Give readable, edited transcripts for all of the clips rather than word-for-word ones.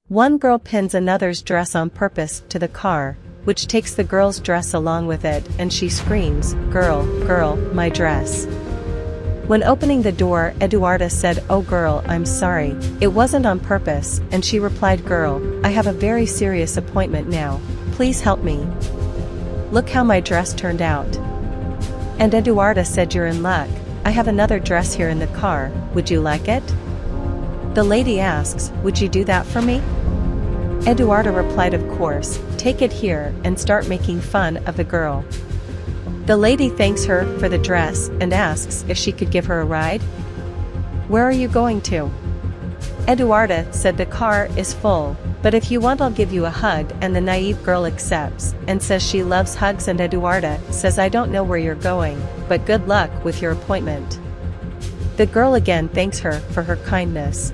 One girl pins another's dress on purpose to the car, which takes the girl's dress along with it, and she screams, "Girl, girl, my dress." When opening the door, Eduarda said, "Oh girl, I'm sorry, it wasn't on purpose," and she replied, "Girl, I have a very serious appointment now, please help me. Look how my dress turned out." And Eduarda said, "You're in luck, I have another dress here in the car, would you like it?" The lady asks, "Would you do that for me?" Eduarda replied, "Of course, take it here," and start making fun of the girl. The lady thanks her for the dress and asks if she could give her a ride. "Where are you going to?" Eduarda said, "The car is full, but if you want I'll give you a hug," and the naive girl accepts, and says she loves hugs, and Eduarda says, "I don't know where you're going, but good luck with your appointment." The girl again thanks her for her kindness.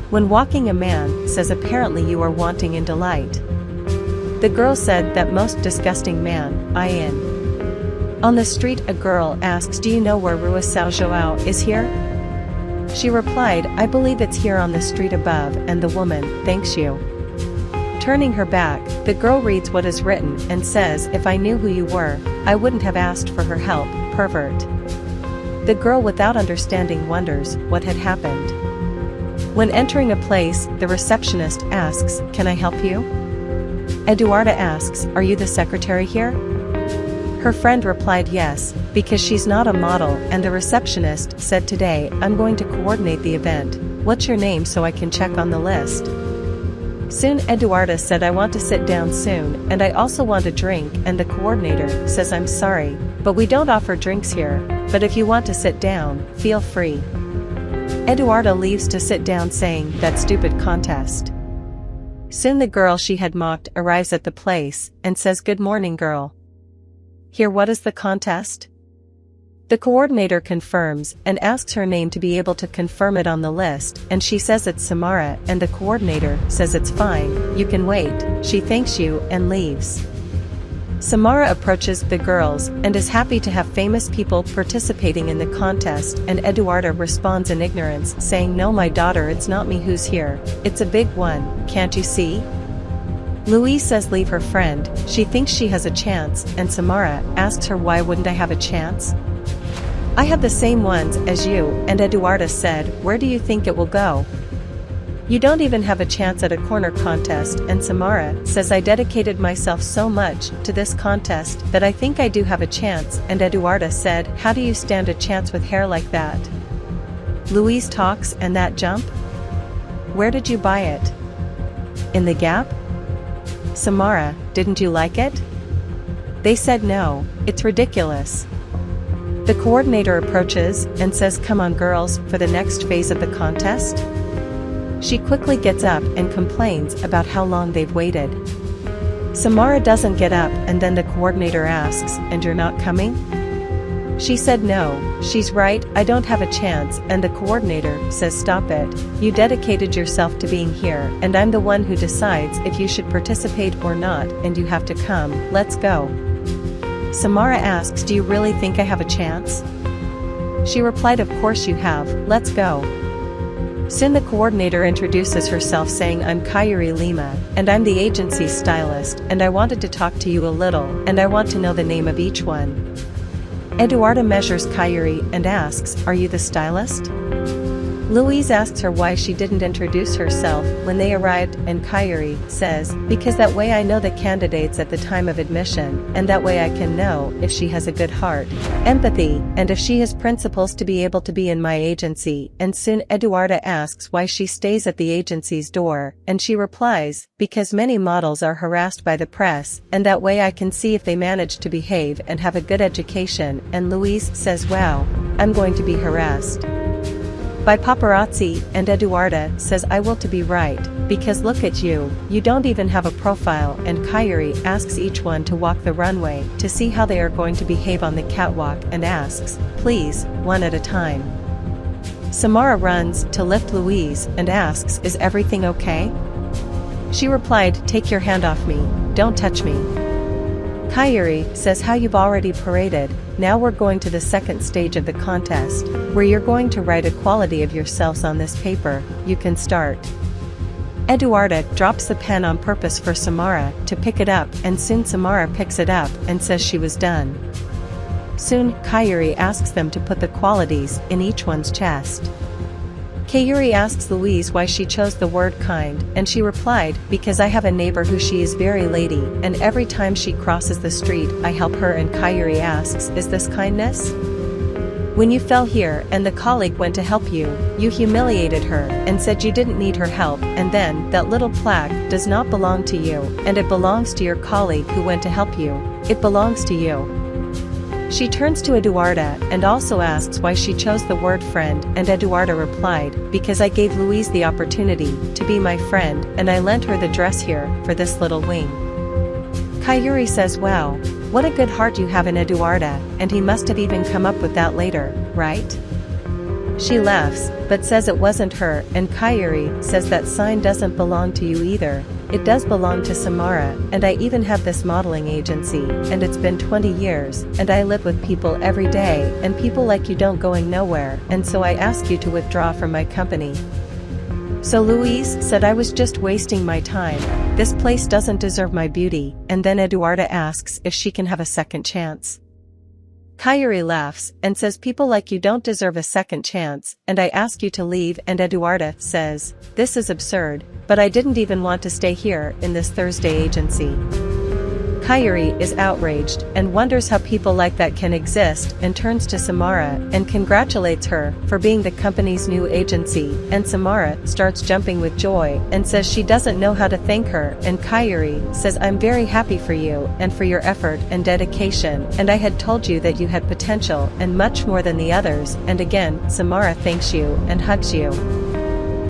When walking, a man says, "Apparently you are wanting in delight." The girl said, "That most disgusting man, I in." On the street a girl asks, "Do you know where Rua São João is here?" She replied, "I believe it's here on the street above," and the woman thanks you. Turning her back, the girl reads what is written and says, "If I knew who you were, I wouldn't have asked for her help, pervert." The girl without understanding wonders what had happened. When entering a place, the receptionist asks, "Can I help you?" Eduarda asks, "Are you the secretary here?" Her friend replied, "Yes, because she's not a model," and the receptionist said, "Today, I'm going to coordinate the event. What's your name so I can check on the list?" Soon Eduarda said, "I want to sit down soon, and I also want a drink," and the coordinator says, "I'm sorry, but we don't offer drinks here, but if you want to sit down, feel free." Eduarda leaves to sit down, saying, "That stupid contest." Soon the girl she had mocked arrives at the place, and says, "Good morning, girl. Here, what is the contest?" The coordinator confirms, and asks her name to be able to confirm it on the list, and she says it's Samara, and the coordinator says it's fine, you can wait. She thanks you, and leaves. Samara approaches the girls, and is happy to have famous people participating in the contest, and Eduarda responds in ignorance, saying, "No, my daughter, it's not me who's here, it's a big one, can't you see?" Louise says leave her friend, she thinks she has a chance, and Samara asks her, "Why wouldn't I have a chance? I have the same ones as you," and Eduarda said, "Where do you think it will go? You don't even have a chance at a corner contest," and Samara says, "I dedicated myself so much to this contest that I think I do have a chance," and Eduarda said, "How do you stand a chance with hair like that? Louise talks, and that jump? Where did you buy it? In the Gap? Samara, didn't you like it?" They said, "No, it's ridiculous." The coordinator approaches, and says, "Come on girls, for the next phase of the contest." She quickly gets up and complains about how long they've waited. Samara doesn't get up, and then the coordinator asks, "And you're not coming?" She said no, she's right, I don't have a chance, and the coordinator says, "Stop it, you dedicated yourself to being here, and I'm the one who decides if you should participate or not, and you have to come, let's go." Samara asks, "Do you really think I have a chance?" She replied, "Of course you have, let's go." Soon the coordinator introduces herself, saying, "I'm Kayuri Lima, and I'm the agency's stylist, and I wanted to talk to you a little, and I want to know the name of each one." Eduarda measures Kayuri and asks, "Are you the stylist?" Louise asks her why she didn't introduce herself when they arrived, and Kayuri says, "Because that way I know the candidates at the time of admission, and that way I can know if she has a good heart, empathy, and if she has principles to be able to be in my agency." And soon Eduarda asks why she stays at the agency's door, and she replies, "Because many models are harassed by the press, and that way I can see if they manage to behave and have a good education." And Louise says, "Wow, I'm going to be harassed by paparazzi," and Eduarda says, "I will to be right, because look at you, you don't even have a profile," and Kayuri asks each one to walk the runway to see how they are going to behave on the catwalk, and asks, "Please, one at a time." Samara runs to lift Louise and asks, "Is everything okay?" She replied, "Take your hand off me, don't touch me." Kayuri says, "How you've already paraded, now we're going to the second stage of the contest, where you're going to write a quality of yourselves on this paper, you can start." Eduarda drops the pen on purpose for Samara to pick it up, and soon Samara picks it up and says she was done. Soon, Kayuri asks them to put the qualities in each one's chest. Kayuri asks Louise why she chose the word kind, and she replied, because I have a neighbor who she is very lady, and every time she crosses the street I help her. And Kayuri asks, is this kindness? When you fell here and the colleague went to help you, you humiliated her and said you didn't need her help, and then that little plaque does not belong to you, and it belongs to your colleague who went to help you. It belongs to you. She turns to Eduarda and also asks why she chose the word friend, and Eduarda replied, because I gave Louise the opportunity to be my friend and I lent her the dress here for this little wing. Kayuri says, wow, what a good heart you have in Eduarda, and he must have even come up with that later, right? She laughs, but says it wasn't her, and Kayuri says that sign doesn't belong to you either. It does belong to Samara, and I even have this modeling agency, and it's been 20 years, and I live with people every day, and people like you don't going nowhere, and so I ask you to withdraw from my company. So Louise said I was just wasting my time, this place doesn't deserve my beauty, and then Eduarda asks if she can have a second chance. Kayuri laughs and says people like you don't deserve a second chance, and I ask you to leave, and Eduarda says, this is absurd, but I didn't even want to stay here in this Thursday agency. Kayuri is outraged and wonders how people like that can exist, and turns to Samara and congratulates her for being the company's new agency, and Samara starts jumping with joy and says she doesn't know how to thank her, and Kayuri says I'm very happy for you and for your effort and dedication, and I had told you that you had potential and much more than the others, and again Samara thanks you and hugs you.